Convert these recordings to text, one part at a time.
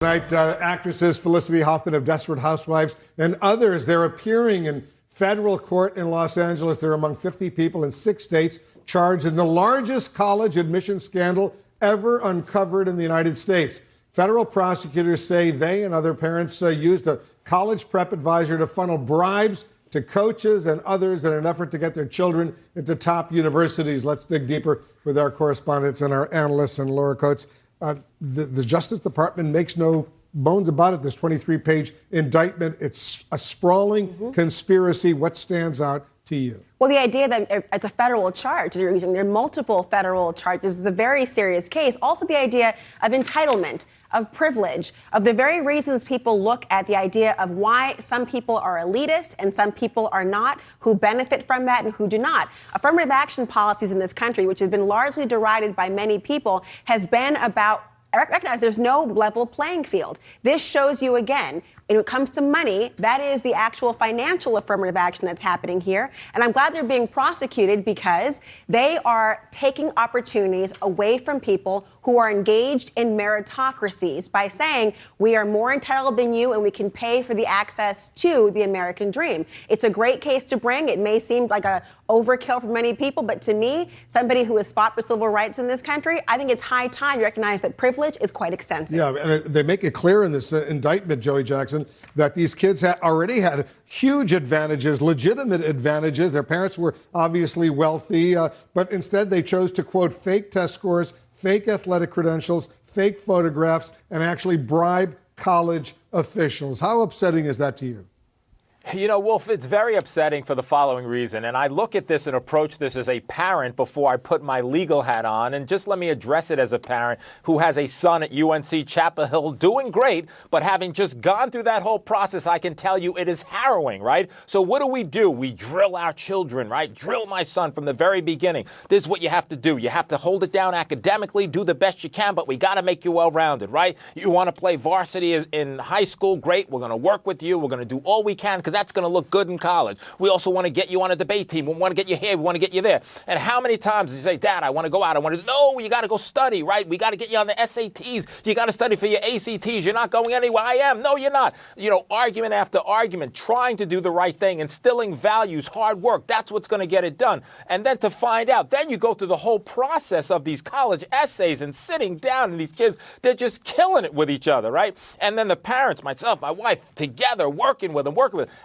Tonight, actresses Felicity Huffman of Desperate Housewives and others, they're appearing in federal court in Los Angeles. They're among 50 people in 6 states charged in the largest college admission scandal ever uncovered in the United States. Federal prosecutors say they and other parents used a college prep advisor to funnel bribes to coaches and others in an effort to get their children into top universities. Let's dig deeper with our correspondents and our analysts. And Laura Coates, the Justice Department makes no bones about it. This 23-page indictment, it's a sprawling conspiracy. What stands out to you? Well, the idea that it's a federal charge that you're using, there are multiple federal charges, is a very serious case. Also, the idea of entitlement, of privilege, of the very reasons people look at the idea of why some people are elitist and some people are not, who benefit from that and who do not. Affirmative action policies in this country, which has been largely derided by many people, has been about recognize there's no level playing field. This shows you again, when it comes to money, that is the actual financial affirmative action that's happening here. And I'm glad they're being prosecuted because they are taking opportunities away from people who are engaged in meritocracies by saying we are more entitled than you and we can pay for the access to the American dream. It's a great case to bring. It may seem like a overkill for many people, but to me, somebody who has fought for civil rights in this country, I think it's high time you recognize that privilege is quite extensive. Yeah, and they make it clear in this indictment, Joey Jackson, that these kids already had huge advantages, legitimate advantages. Their parents were obviously wealthy, but instead they chose to, quote, fake test scores, fake athletic credentials, fake photographs, and actually bribe college officials. How upsetting is that to you? You know, Wolf, it's very upsetting for the following reason. And I look at this and approach this as a parent before I put my legal hat on. And just let me address it as a parent who has a son at UNC Chapel Hill doing great, but having just gone through that whole process, I can tell you it is harrowing, right? So what do? We drill our children, right? Drill my son from the very beginning. This is what you have to do. You have to hold it down academically, do the best you can, but we got to make you well-rounded, right? You want to play varsity in high school? Great. We're going to work with you. We're going to do all we can because that's going to look good in college. We also want to get you on a debate team. We want to get you here. We want to get you there. And how many times do you say, Dad, I want to go out. I want to, no, you got to go study, right? We got to get you on the SATs. You got to study for your ACTs. You're not going anywhere. I am. No, you're not. You know, argument after argument, trying to do the right thing, instilling values, hard work. That's what's going to get it done. And then to find out, then you go through the whole process of these college essays and sitting down, and these kids, they're just killing it with each other, right? And then the parents, myself, my wife, together, working with them.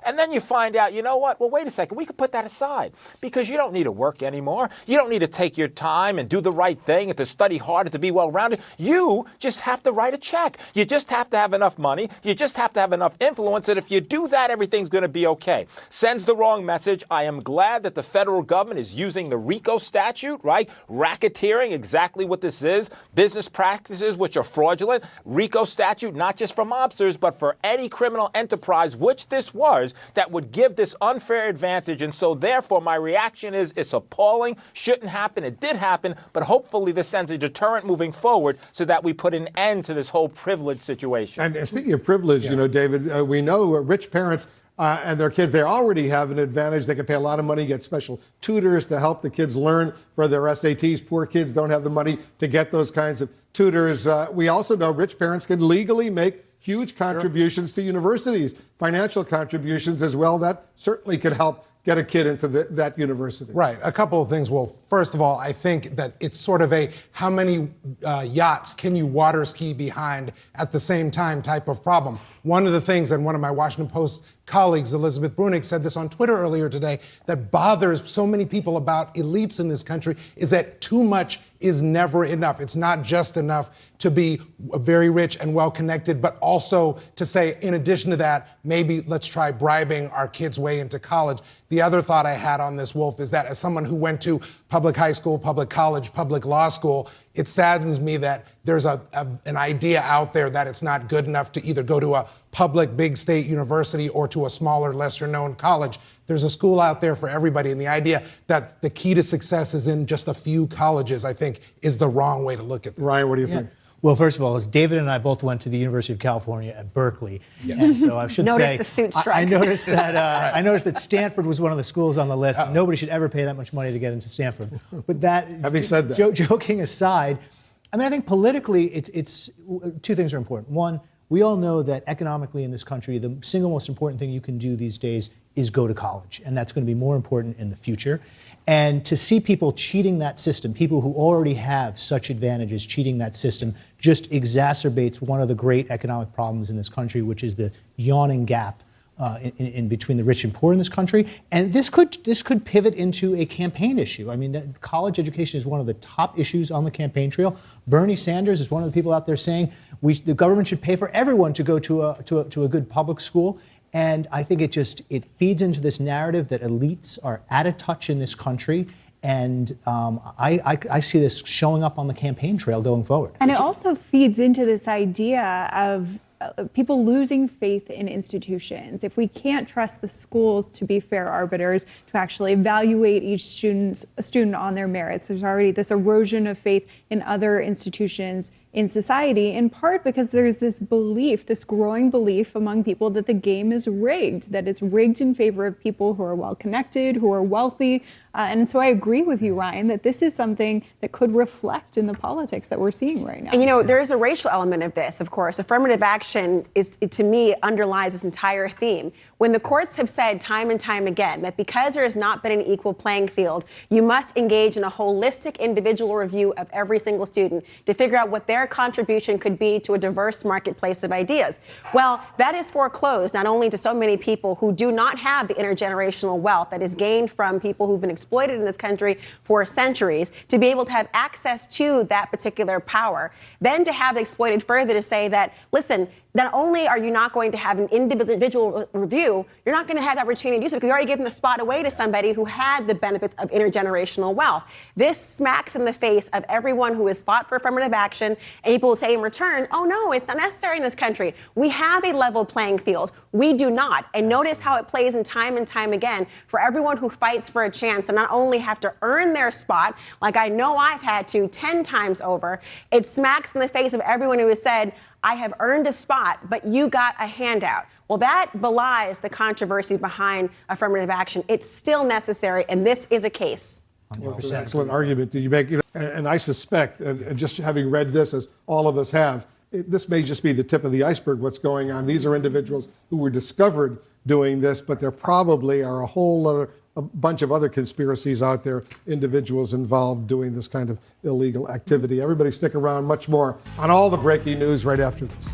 And then you find out, you know what? Well, wait a second. We could put that aside because you don't need to work anymore. You don't need to take your time and do the right thing and to study hard and to be well-rounded. You just have to write a check. You just have to have enough money. You just have to have enough influence. And if you do that, everything's going to be okay. Sends the wrong message. I am glad that the federal government is using the RICO statute, right? Racketeering, exactly what this is. Business practices, which are fraudulent. RICO statute, not just for mobsters, but for any criminal enterprise, which this was, that would give this unfair advantage. And so therefore, my reaction is it's appalling, shouldn't happen. It did happen, but hopefully this sends a deterrent moving forward so that we put an end to this whole privilege situation. And speaking of privilege, you know, David, we know rich parents and their kids, they already have an advantage. They can pay a lot of money, get special tutors to help the kids learn for their SATs. Poor kids don't have the money to get those kinds of tutors. We also know rich parents can legally make huge contributions to universities, financial contributions as well. That certainly could help get a kid into that university. Right. A couple of things. Well, first of all, I think that it's sort of a how many yachts can you water ski behind at the same time type of problem. One of the things, and one of my Washington Post colleagues, Elizabeth Brunig, said this on Twitter earlier today, that bothers so many people about elites in this country is that too much is never enough. It's not just enough to be very rich and well-connected, but also to say, in addition to that, maybe let's try bribing our kids' way into college. The other thought I had on this, Wolf, is that as someone who went to public high school, public college, public law school, it saddens me that there's an idea out there that it's not good enough to either go to a public big state university or to a smaller, lesser-known college. There's a school out there for everybody, and the idea that the key to success is in just a few colleges, I think, is the wrong way to look at this. Ryan, what do you think? Well, first of all, as David and I both went to the University of California at Berkeley, and so I should say, the suit strike. I noticed that I noticed that Stanford was one of the schools on the list. Nobody should ever pay that much money to get into Stanford. But that, having said that, joking aside, I mean, I think politically, it's two things are important. One, We all know that economically in this country, the single most important thing you can do these days is go to college. And that's going to be more important in the future. And to see people cheating that system, people who already have such advantages cheating that system, just exacerbates one of the great economic problems in this country, which is the yawning gap in between the rich and poor in this country. And this could pivot into a campaign issue. I mean, college education is one of the top issues on the campaign trail. Bernie Sanders is one of the people out there saying the government should pay for everyone to go to a good public school. And I think it feeds into this narrative that elites are out of touch in this country. And I see this showing up on the campaign trail going forward. And it also feeds into this idea of people losing faith in institutions. If we can't trust the schools to be fair arbiters, to actually evaluate each student on their merits, there's already this erosion of faith in other institutions in society, in part because there's this belief, this growing belief among people that the game is rigged, that it's rigged in favor of people who are well-connected, who are wealthy. And so I agree with you, Ryan, that this is something that could reflect in the politics that we're seeing right now. And there is a racial element of this, of course. Affirmative action to me, underlies this entire theme. When the courts have said time and time again that because there has not been an equal playing field, you must engage in a holistic individual review of every single student to figure out what their contribution could be to a diverse marketplace of ideas. Well, that is foreclosed not only to so many people who do not have the intergenerational wealth that is gained from people who've been exploited in this country for centuries to be able to have access to that particular power, then to have it exploited further to say that, listen, not only are you not going to have an individual review, you're not going to have the opportunity to do so because you're already giving the spot away to somebody who had the benefits of intergenerational wealth. This smacks in the face of everyone who has fought for affirmative action, and people will say in return, oh no, it's not necessary in this country. We have a level playing field. We do not. And notice how it plays in time and time again for everyone who fights for a chance and not only have to earn their spot, like I know I've had to 10 times over, it smacks in the face of everyone who has said, I have earned a spot, but you got a handout. Well, that belies the controversy behind affirmative action. It's still necessary, and this is a case. Well, it's an excellent argument that you make. And I suspect, and just having read this, as all of us have, this may just be the tip of the iceberg, what's going on. These are individuals who were discovered doing this, but there probably are a bunch of other conspiracies out there, individuals involved doing this kind of illegal activity. Everybody stick around, much more on all the breaking news right after this.